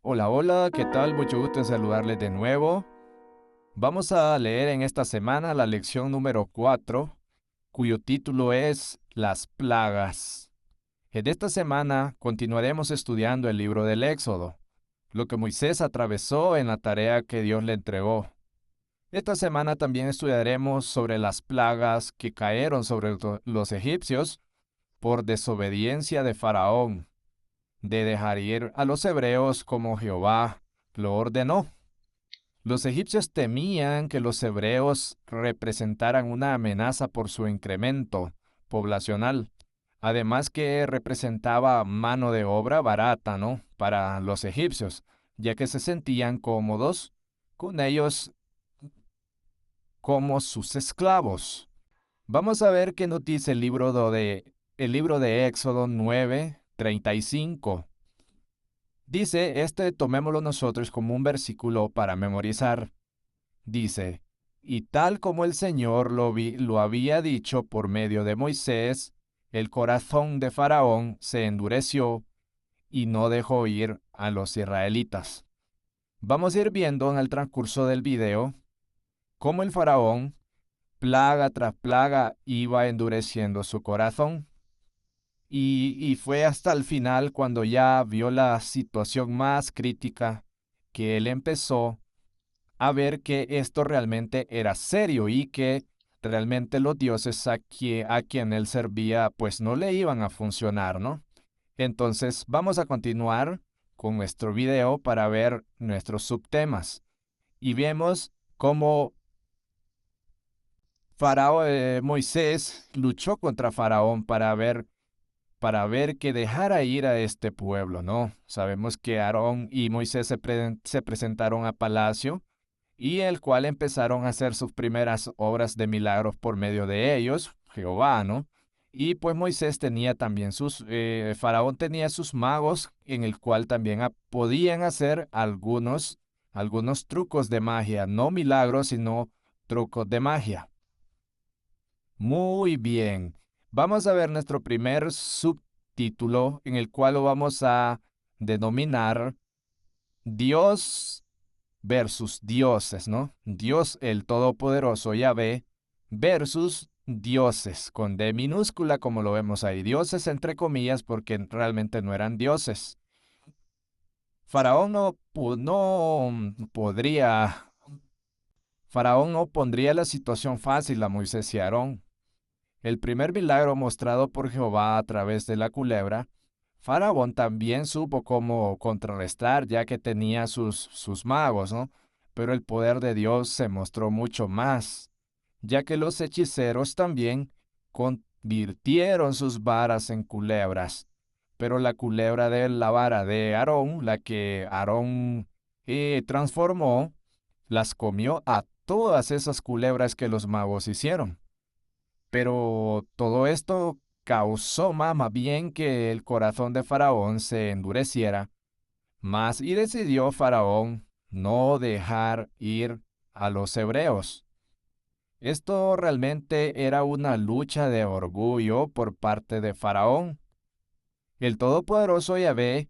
Hola, hola, ¿qué tal? Mucho gusto en saludarles de nuevo. Vamos a leer en esta semana la lección número 4, cuyo título es Las plagas. En esta semana continuaremos estudiando el libro del Éxodo, lo que Moisés atravesó en la tarea que Dios le entregó. Esta semana también estudiaremos sobre las plagas que cayeron sobre los egipcios por desobediencia de Faraón, de dejar ir a los hebreos como Jehová lo ordenó. Los egipcios temían que los hebreos representaran una amenaza por su incremento poblacional, además que representaba mano de obra barata, ¿no? Para los egipcios, ya que se sentían cómodos con ellos como sus esclavos. Vamos a ver qué nos dice el libro de Éxodo 9:35. Dice, tomémoslo nosotros como un versículo para memorizar. Dice, y tal como el Señor lo había dicho por medio de Moisés, el corazón de Faraón se endureció y no dejó ir a los israelitas. Vamos a ir viendo en el transcurso del video cómo el Faraón, plaga tras plaga, iba endureciendo su corazón. Y fue hasta el final cuando ya vio la situación más crítica que él empezó a ver que esto realmente era serio y que realmente los dioses a quien él servía pues no le iban a funcionar, ¿no? Entonces vamos a continuar con nuestro video para ver nuestros subtemas y vemos cómo Moisés luchó contra Faraón para ver que dejara ir a este pueblo, ¿no? Sabemos que Aarón y Moisés se presentaron a palacio y el cual empezaron a hacer sus primeras obras de milagros por medio de ellos, Jehová, ¿no? Y pues Moisés tenía también Faraón tenía sus magos en el cual también podían hacer algunos trucos de magia, no milagros, sino trucos de magia. Muy bien. Vamos a ver nuestro primer subtítulo en el cual lo vamos a denominar Dios versus dioses, ¿no? Dios el Todopoderoso Yahvé versus dioses, con D minúscula como lo vemos ahí. Dioses entre comillas porque realmente no eran dioses. Faraón Faraón no pondría la situación fácil a Moisés y Aarón. El primer milagro mostrado por Jehová a través de la culebra, Faraón también supo cómo contrarrestar ya que tenía sus magos, ¿no? Pero el poder de Dios se mostró mucho más, ya que los hechiceros también convirtieron sus varas en culebras. Pero la culebra de la vara de Aarón, la que Aarón transformó, las comió a todas esas culebras que los magos hicieron. Pero todo esto causó más bien que el corazón de Faraón se endureciera más y decidió Faraón no dejar ir a los hebreos. Esto realmente era una lucha de orgullo por parte de Faraón. El Todopoderoso Yahvé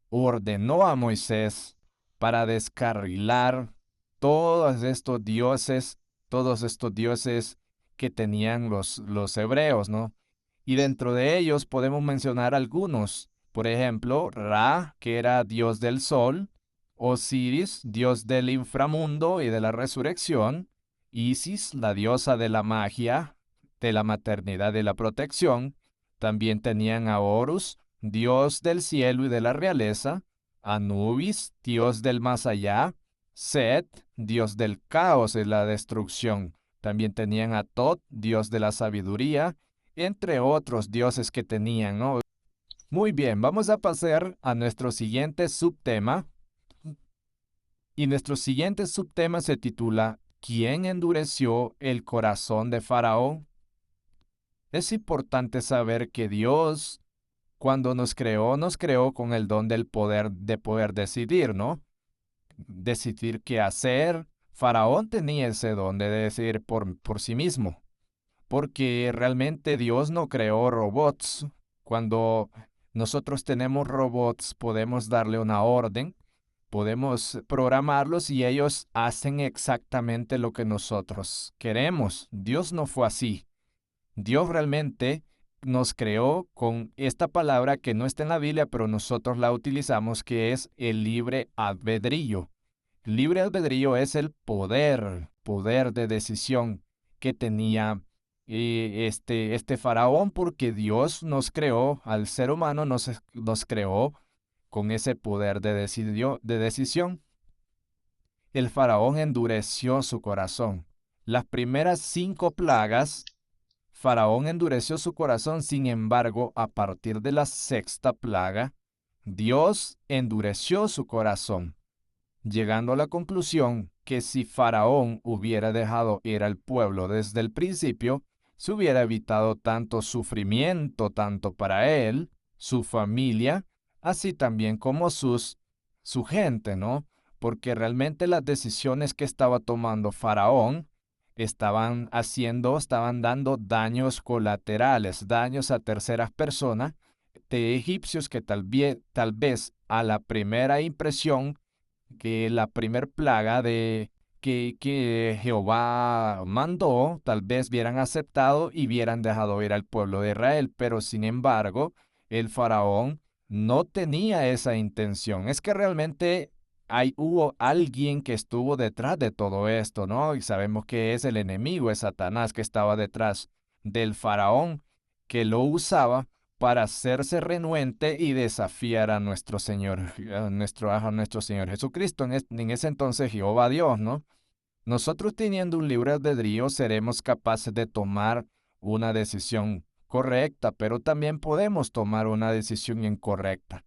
ordenó a Moisés para descarrilar todos estos dioses, todos estos dioses que tenían los hebreos, ¿no? Y dentro de ellos podemos mencionar algunos. Por ejemplo, Ra, que era dios del sol, Osiris, dios del inframundo y de la resurrección, Isis, la diosa de la magia, de la maternidad y la protección. También tenían a Horus, dios del cielo y de la realeza, Anubis, dios del más allá, Set, dios del caos y la destrucción. También tenían a Tot, dios de la sabiduría, entre otros dioses que tenían, ¿no? Muy bien, vamos a pasar a nuestro siguiente subtema. Y nuestro siguiente subtema se titula ¿Quién endureció el corazón de Faraón? Es importante saber que Dios, cuando nos creó con el don del poder de poder decidir, ¿no? Decidir qué hacer. Faraón tenía ese don de decidir por sí mismo, porque realmente Dios no creó robots. Cuando Nosotros tenemos robots, podemos darle una orden, podemos programarlos y ellos hacen exactamente lo que nosotros queremos. Dios no fue así. Dios realmente nos creó con esta palabra que no está en la Biblia, pero nosotros la utilizamos, que es el libre albedrío. Libre albedrío es el poder de decisión que tenía este faraón, porque Dios nos creó, al ser humano nos creó con ese poder de decisión. El faraón endureció su corazón. Las primeras 5 plagas, Faraón endureció su corazón. Sin embargo, a partir de la 6ª plaga, Dios endureció su corazón, llegando a la conclusión que si Faraón hubiera dejado ir al pueblo desde el principio, se hubiera evitado tanto sufrimiento, tanto para él, su familia, así también como su gente, ¿no? Porque realmente las decisiones que estaba tomando Faraón estaban dando daños colaterales, daños a terceras personas de egipcios que tal vez a la primera impresión, que la primer plaga que Jehová mandó, tal vez hubieran aceptado y hubieran dejado ir al pueblo de Israel, pero sin embargo, el faraón no tenía esa intención. Es que realmente hubo alguien que estuvo detrás de todo esto, ¿no? Y sabemos que es el enemigo, es Satanás que estaba detrás del faraón, que lo usaba para hacerse renuente y desafiar a nuestro Señor, a nuestro Señor Jesucristo. En ese entonces Jehová Dios, ¿no? Nosotros teniendo un libre albedrío seremos capaces de tomar una decisión correcta, pero también podemos tomar una decisión incorrecta.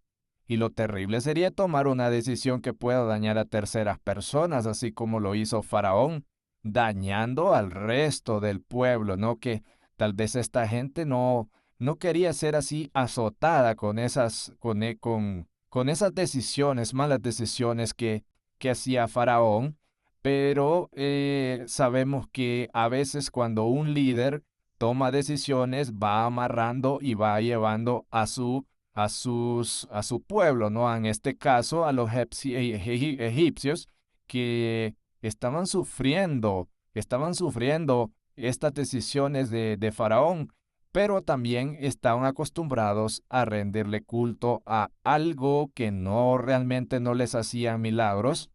Y lo terrible sería tomar una decisión que pueda dañar a terceras personas, así como lo hizo Faraón, dañando al resto del pueblo, ¿no? Que tal vez esta gente no quería ser así azotada con esas decisiones, malas decisiones que hacía Faraón, pero sabemos que a veces cuando un líder toma decisiones, va amarrando y va llevando a su pueblo, ¿no? En este caso, a los egipcios que estaban sufriendo estas decisiones de Faraón, pero también estaban acostumbrados a rendirle culto a algo que realmente no les hacía milagros,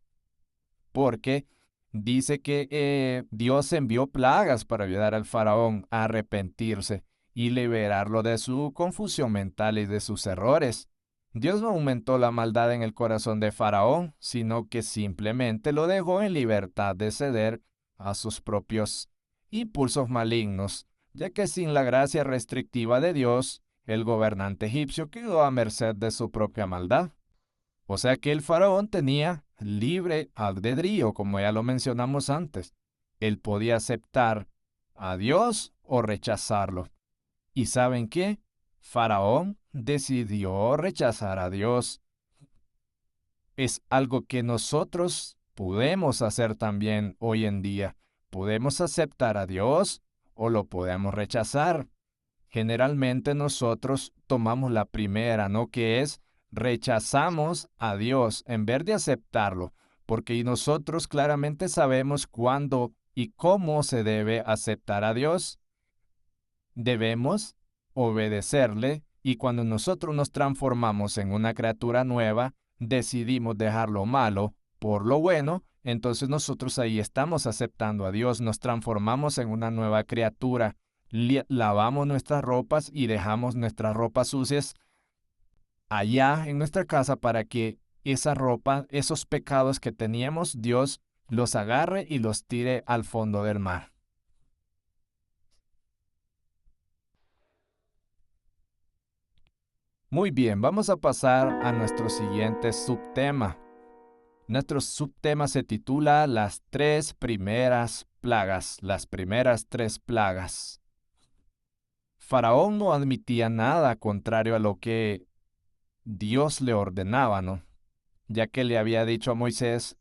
porque dice que Dios envió plagas para ayudar al faraón a arrepentirse y liberarlo de su confusión mental y de sus errores. Dios no aumentó la maldad en el corazón de Faraón, sino que simplemente lo dejó en libertad de ceder a sus propios impulsos malignos, ya que sin la gracia restrictiva de Dios, el gobernante egipcio quedó a merced de su propia maldad. O sea que el faraón tenía libre albedrío, como ya lo mencionamos antes. Él podía aceptar a Dios o rechazarlo. ¿Y saben qué? Faraón decidió rechazar a Dios. Es algo que nosotros podemos hacer también hoy en día. Podemos aceptar a Dios o lo podemos rechazar. Generalmente nosotros tomamos la primera, ¿no? Que es rechazamos a Dios en vez de aceptarlo, porque nosotros claramente sabemos cuándo y cómo se debe aceptar a Dios. Debemos obedecerle, y cuando nosotros nos transformamos en una criatura nueva, decidimos dejar lo malo por lo bueno, entonces nosotros ahí estamos aceptando a Dios, nos transformamos en una nueva criatura, lavamos nuestras ropas y dejamos nuestras ropas sucias allá en nuestra casa para que esa ropa, esos pecados que teníamos, Dios los agarre y los tire al fondo del mar. Muy bien, vamos a pasar a nuestro siguiente subtema. Nuestro subtema se titula Las 3 primeras plagas, las primeras 3 plagas. Faraón no admitía nada contrario a lo que Dios le ordenaba, ¿no? Ya que le había dicho a Moisés,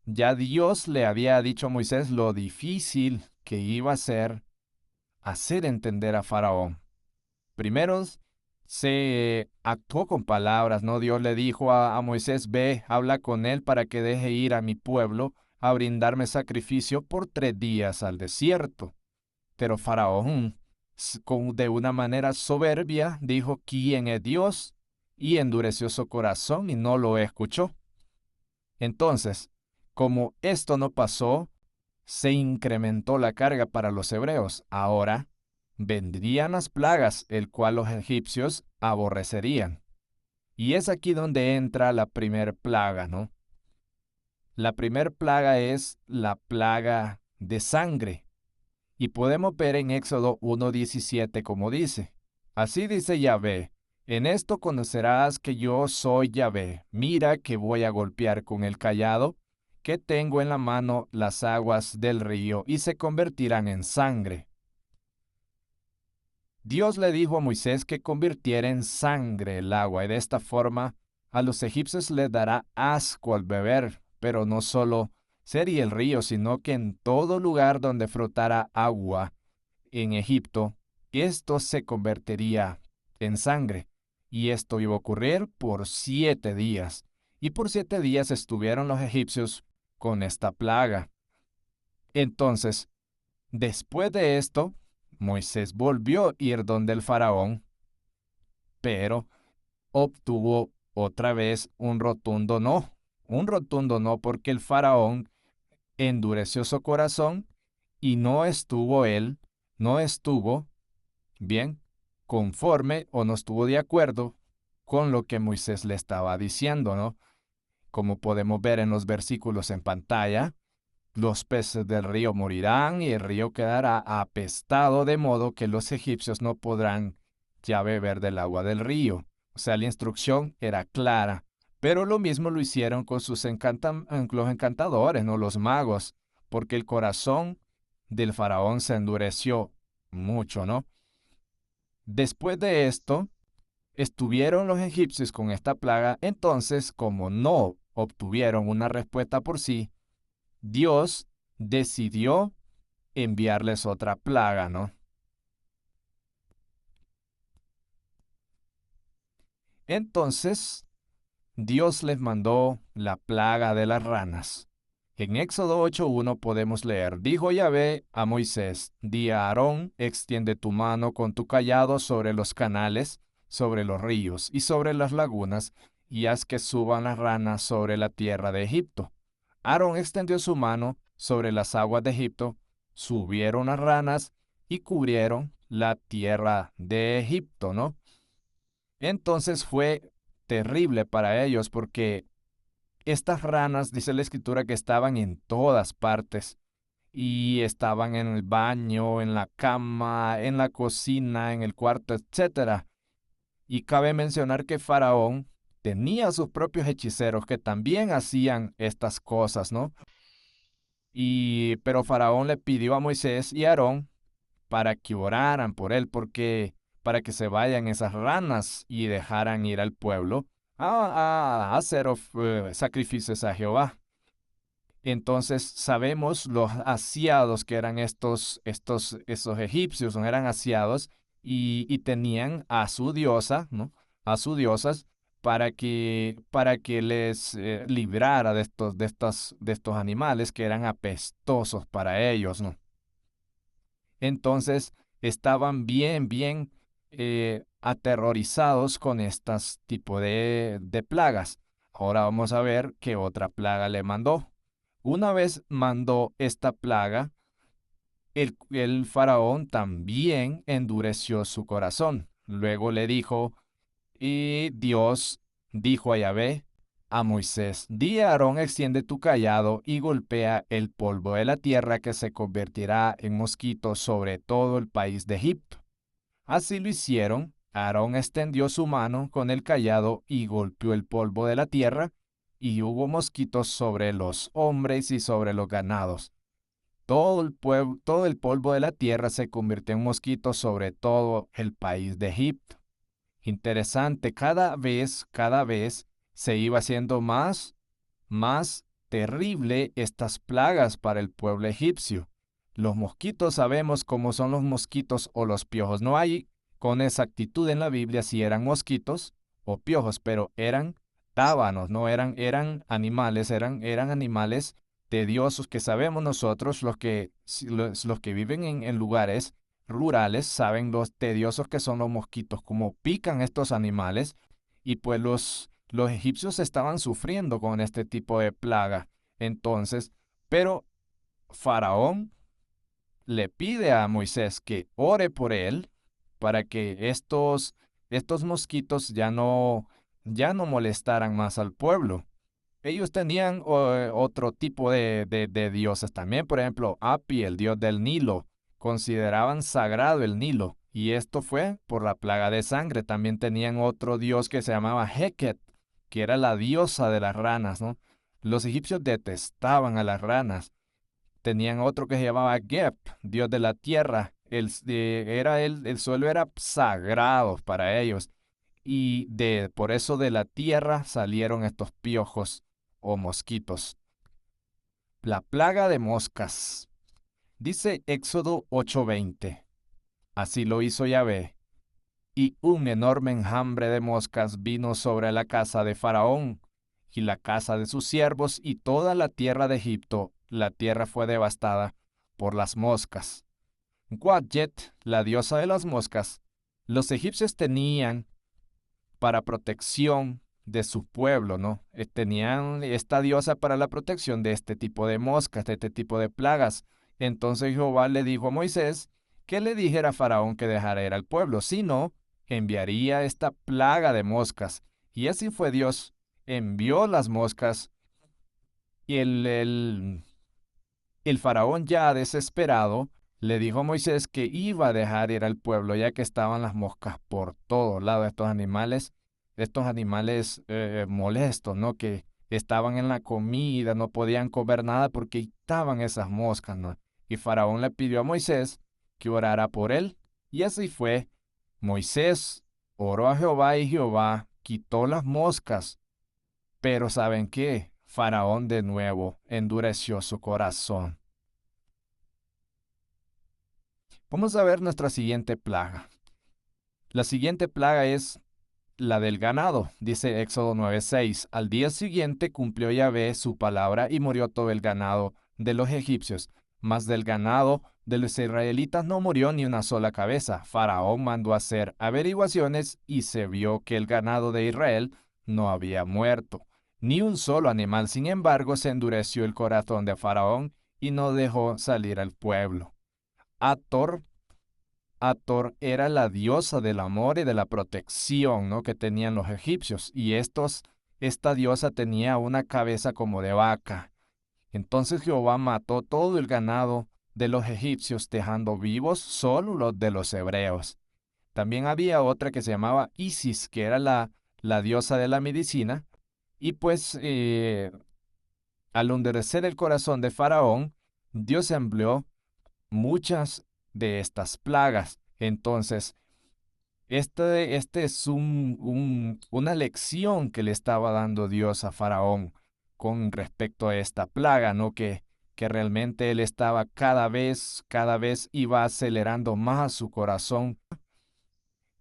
ya Dios le había dicho a Moisés lo difícil que iba a ser hacer entender a Faraón. Primero, se actuó con palabras, ¿no? Dios le dijo a Moisés, ve, habla con él para que deje ir a mi pueblo a brindarme sacrificio por 3 días al desierto. Pero Faraón, de una manera soberbia, dijo, ¿quién es Dios? Y endureció su corazón y no lo escuchó. Entonces, como esto no pasó, se incrementó la carga para los hebreos. Ahora vendrían las plagas, el cual los egipcios aborrecerían. Y es aquí donde entra la primer plaga, ¿no? La primer plaga es la plaga de sangre. Y podemos ver en Éxodo 1:17 como dice, así dice Yahvé, en esto conocerás que yo soy Yahvé, mira que voy a golpear con el cayado que tengo en la mano las aguas del río y se convertirán en sangre. Dios le dijo a Moisés que convirtiera en sangre el agua y de esta forma a los egipcios les dará asco al beber, pero no solo sería el río, sino que en todo lugar donde frotara agua en Egipto, esto se convertiría en sangre. Y esto iba a ocurrir por 7 días. Y por 7 días estuvieron los egipcios con esta plaga. Entonces, después de esto, Moisés volvió a ir donde el faraón, pero obtuvo otra vez un rotundo no. Un rotundo no porque el faraón endureció su corazón y no estuvo bien conforme o no estuvo de acuerdo con lo que Moisés le estaba diciendo, ¿no? Como podemos ver en los versículos en pantalla, los peces del río morirán y el río quedará apestado de modo que los egipcios no podrán ya beber del agua del río. O sea, la instrucción era clara. Pero lo mismo lo hicieron con los encantadores, ¿no? Los magos, porque el corazón del faraón se endureció mucho, ¿no? Después de esto, estuvieron los egipcios con esta plaga, entonces, como no obtuvieron una respuesta por sí, Dios decidió enviarles otra plaga, ¿no? Entonces, Dios les mandó la plaga de las ranas. En Éxodo 8:1 podemos leer, dijo Yahvé a Moisés, di a Aarón, extiende tu mano con tu cayado sobre los canales, sobre los ríos y sobre las lagunas, y haz que suban las ranas sobre la tierra de Egipto. Aarón extendió su mano sobre las aguas de Egipto, subieron las ranas y cubrieron la tierra de Egipto, ¿no? Entonces fue terrible para ellos porque estas ranas, dice la escritura, que estaban en todas partes y estaban en el baño, en la cama, en la cocina, en el cuarto, etcétera. Y cabe mencionar que Faraón tenía sus propios hechiceros que también hacían estas cosas, ¿no? Pero Faraón le pidió a Moisés y a Aarón para que oraran por él, porque para que se vayan esas ranas y dejaran ir al pueblo a hacer sacrificios a Jehová. Entonces sabemos los asiados que eran esos egipcios, no eran asiados y tenían a su diosa, ¿no? A sus diosas para que les librara de estos animales que eran apestosos para ellos, ¿no? Entonces estaban bien aterrorizados con estas tipo de plagas. Ahora vamos a ver qué otra plaga le mandó. Una vez mandó esta plaga, el faraón también endureció su corazón. Luego le dijo, y Dios dijo a Yahvé, a Moisés, di a Aarón, extiende tu cayado y golpea el polvo de la tierra que se convertirá en mosquitos sobre todo el país de Egipto. Así lo hicieron. Aarón extendió su mano con el cayado y golpeó el polvo de la tierra, y hubo mosquitos sobre los hombres y sobre los ganados. Todo el polvo de la tierra se convirtió en mosquitos sobre todo el país de Egipto. Interesante, cada vez se iba haciendo más terrible estas plagas para el pueblo egipcio. Los mosquitos sabemos cómo son los mosquitos o los piojos. No hay con exactitud en la Biblia si eran mosquitos o piojos, pero eran tábanos, no eran animales, eran animales tediosos que sabemos nosotros, los que viven en lugares rurales, saben los tediosos que son los mosquitos, cómo pican estos animales, y pues los egipcios estaban sufriendo con este tipo de plaga. Entonces, pero Faraón le pide a Moisés que ore por él para que estos mosquitos ya no molestaran más al pueblo. Ellos tenían otro tipo de dioses también, por ejemplo, Api, el dios del Nilo, consideraban sagrado el Nilo, y esto fue por la plaga de sangre. También tenían otro dios que se llamaba Heket, que era la diosa de las ranas, ¿no? Los egipcios detestaban a las ranas. Tenían otro que se llamaba Geb, dios de la tierra. El suelo era sagrado para ellos. Y por eso de la tierra salieron estos piojos o mosquitos. La plaga de moscas. Dice Éxodo 8:20. Así lo hizo Yahvé. Y un enorme enjambre de moscas vino sobre la casa de Faraón y la casa de sus siervos y toda la tierra de Egipto. La tierra fue devastada por las moscas. Wadjet, la diosa de las moscas, los egipcios tenían para protección de su pueblo, ¿no? Tenían esta diosa para la protección de este tipo de moscas, de este tipo de plagas. Entonces Jehová le dijo a Moisés que le dijera a Faraón que dejara ir al pueblo, si no, enviaría esta plaga de moscas. Y así fue Dios, envió las moscas y el faraón ya desesperado le dijo a Moisés que iba a dejar ir al pueblo ya que estaban las moscas por todos lados, estos animales molestos, ¿no? Que estaban en la comida, no podían comer nada porque estaban esas moscas, ¿no? Y faraón le pidió a Moisés que orara por él, y así fue. Moisés oró a Jehová y Jehová quitó las moscas, pero ¿saben qué? Faraón de nuevo endureció su corazón. Vamos a ver nuestra siguiente plaga. La siguiente plaga es la del ganado, dice Éxodo 9:6. Al día siguiente cumplió Yahvé su palabra y murió todo el ganado de los egipcios. Mas del ganado de los israelitas no murió ni una sola cabeza. Faraón mandó hacer averiguaciones y se vio que el ganado de Israel no había muerto, ni un solo animal. Sin embargo, se endureció el corazón de Faraón y no dejó salir al pueblo. Ator Ator era la diosa del amor y de la protección, ¿no? Que tenían los egipcios. Y esta diosa tenía una cabeza como de vaca. Entonces Jehová mató todo el ganado de los egipcios, dejando vivos solo los de los hebreos. También había otra que se llamaba Isis, que era la diosa de la medicina. Y pues al endurecer el corazón de Faraón, Dios envió muchas de estas plagas. Entonces, este es una lección que le estaba dando Dios a Faraón con respecto a esta plaga, ¿no? Que realmente él estaba cada vez iba acelerando más su corazón.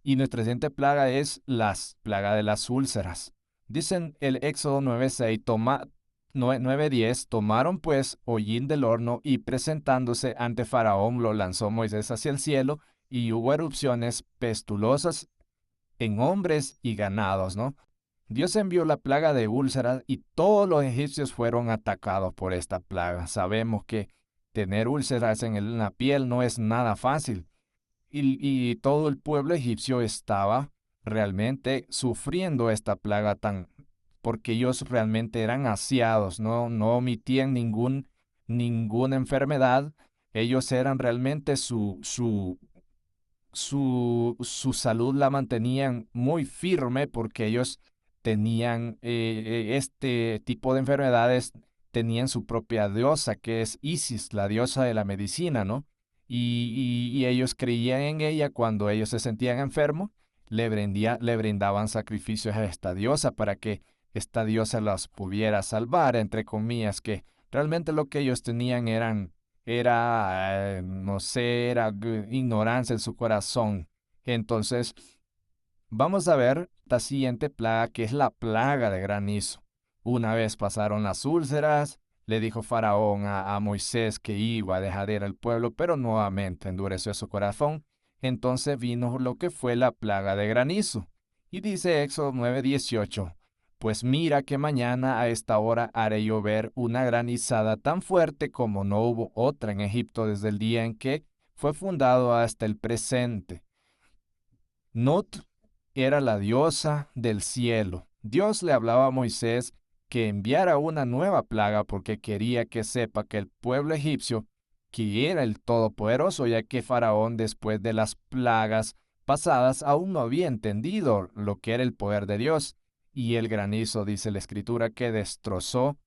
Y nuestra siguiente plaga es la plaga de las úlceras. Dicen el Éxodo 9:6, 9:10, tomaron pues hollín del horno y presentándose ante Faraón lo lanzó Moisés hacia el cielo y hubo erupciones pestulosas en hombres y ganados, ¿no? Dios envió la plaga de úlceras y todos los egipcios fueron atacados por esta plaga. Sabemos que tener úlceras en la piel no es nada fácil. Y todo el pueblo egipcio estaba realmente sufriendo esta plaga porque ellos realmente eran asiados, no omitían ninguna enfermedad. Ellos eran realmente su salud la mantenían muy firme porque ellos tenían este tipo de enfermedades, tenían su propia diosa que es Isis, la diosa de la medicina, ¿no? Y ellos creían en ella cuando ellos se sentían enfermos, le brindaban sacrificios a esta diosa para que esta diosa los pudiera salvar, entre comillas, que realmente lo que ellos tenían no sé, era ignorancia en su corazón. Entonces, vamos a ver la siguiente plaga, que es la plaga de granizo. Una vez pasaron las úlceras, le dijo Faraón a Moisés que iba a dejar ir al pueblo, pero nuevamente endureció su corazón. Entonces vino lo que fue la plaga de granizo. Y dice Éxodo 9:18, pues mira que mañana a esta hora haré llover una granizada tan fuerte como no hubo otra en Egipto desde el día en que fue fundado hasta el presente. Nut era la diosa del cielo. Dios le hablaba a Moisés que enviara una nueva plaga porque quería que sepa que el pueblo egipcio, que era el Todopoderoso, ya que Faraón después de las plagas pasadas aún no había entendido lo que era el poder de Dios. Y el granizo, dice la Escritura, que destrozó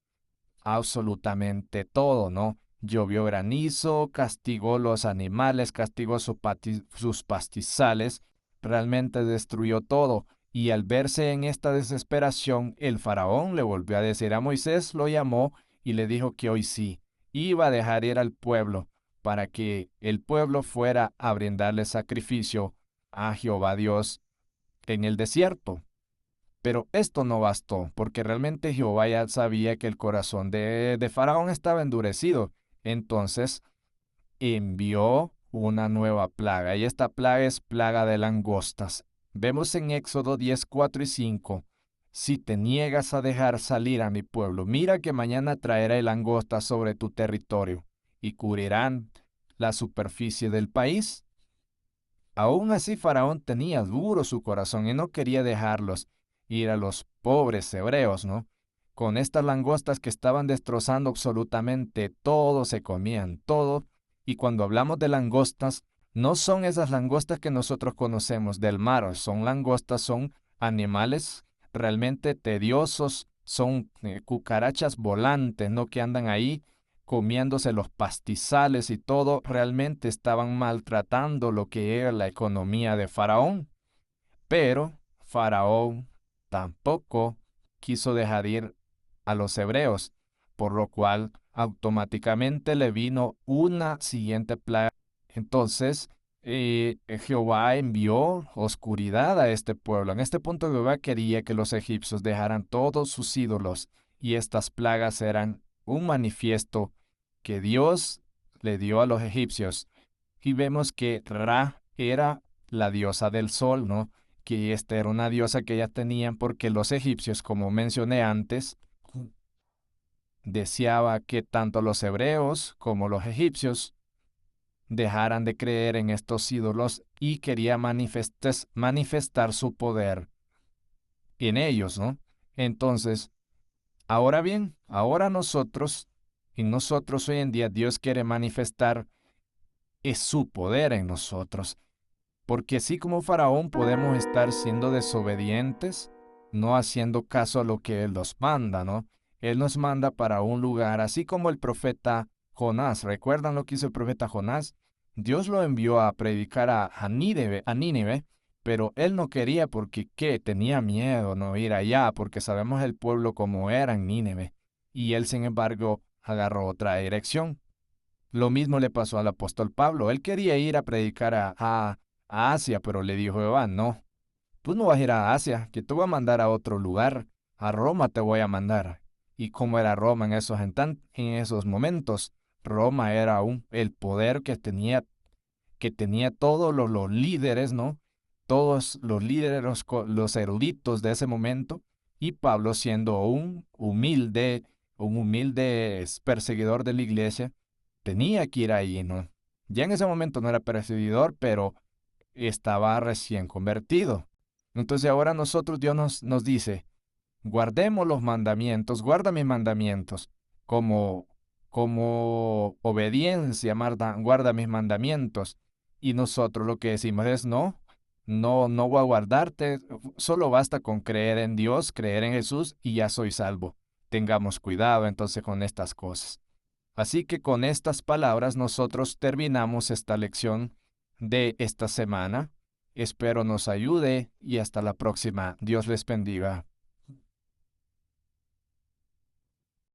absolutamente todo, ¿no? Llovió granizo, castigó los animales, castigó sus pastizales, realmente destruyó todo. Y al verse en esta desesperación, el faraón le volvió a decir a Moisés, lo llamó y le dijo que hoy sí, iba a dejar ir al pueblo para que el pueblo fuera a brindarle sacrificio a Jehová Dios en el desierto. Pero esto no bastó, porque realmente Jehová ya sabía que el corazón de Faraón estaba endurecido. Entonces envió una nueva plaga, y esta plaga es plaga de langostas. Vemos en Éxodo 10, 4 y 5, si te niegas a dejar salir a mi pueblo, mira que mañana traeré langostas sobre tu territorio, y cubrirán la superficie del país. Aún así Faraón tenía duro su corazón y no quería dejarlos ir a los pobres hebreos, ¿no? Con estas langostas que estaban destrozando absolutamente todo, se comían todo. Y cuando hablamos de langostas, no son esas langostas que nosotros conocemos del mar, son langostas, son animales realmente tediosos, son cucarachas volantes, ¿no? Que andan ahí comiéndose los pastizales y todo, realmente estaban maltratando lo que era la economía de Faraón. Pero Faraón tampoco quiso dejar ir a los hebreos, por lo cual automáticamente le vino una siguiente plaga. Entonces, Jehová envió oscuridad a este pueblo. En este punto Jehová quería que los egipcios dejaran todos sus ídolos, y estas plagas eran un manifiesto que Dios le dio a los egipcios. Y vemos que Ra era la diosa del sol, ¿no? Que esta era una diosa que ya tenían porque los egipcios, como mencioné antes, deseaba que tanto los hebreos como los egipcios dejaran de creer en estos ídolos y quería manifestar su poder en ellos, ¿no? Entonces, ahora bien, ahora nosotros hoy en día, Dios quiere manifestar su poder en nosotros. Porque así como Faraón podemos estar siendo desobedientes, no haciendo caso a lo que Él nos manda, ¿no? Él nos manda para un lugar, así como el profeta Jonás. ¿Recuerdan lo que hizo el profeta Jonás? Dios lo envió a predicar a Nínive, pero él no quería porque, ¿qué? Tenía miedo, ¿no? Ir allá, porque sabemos el pueblo como era en Nínive. Y él, sin embargo, agarró otra dirección. Lo mismo le pasó al apóstol Pablo. Él quería ir a predicar a Asia, pero le dijo Jehová, no, tú no vas a ir a Asia, que te voy a mandar a otro lugar, a Roma te voy a mandar. ¿Y cómo era Roma en esos momentos? Roma era el poder que tenía todos los líderes, ¿no? Todos los líderes, los eruditos de ese momento, y Pablo siendo un humilde perseguidor de la iglesia, tenía que ir ahí, ¿no? Ya en ese momento no era perseguidor, pero estaba recién convertido. Entonces ahora Dios nos dice, guardemos los mandamientos, guarda mis mandamientos, como, como obediencia, guarda mis mandamientos. Y nosotros lo que decimos es, no voy a guardarte, solo basta con creer en Dios, creer en Jesús y ya soy salvo. Tengamos cuidado entonces con estas cosas. Así que con estas palabras nosotros terminamos esta lección de esta semana. Espero nos ayude y hasta la próxima. Dios les bendiga.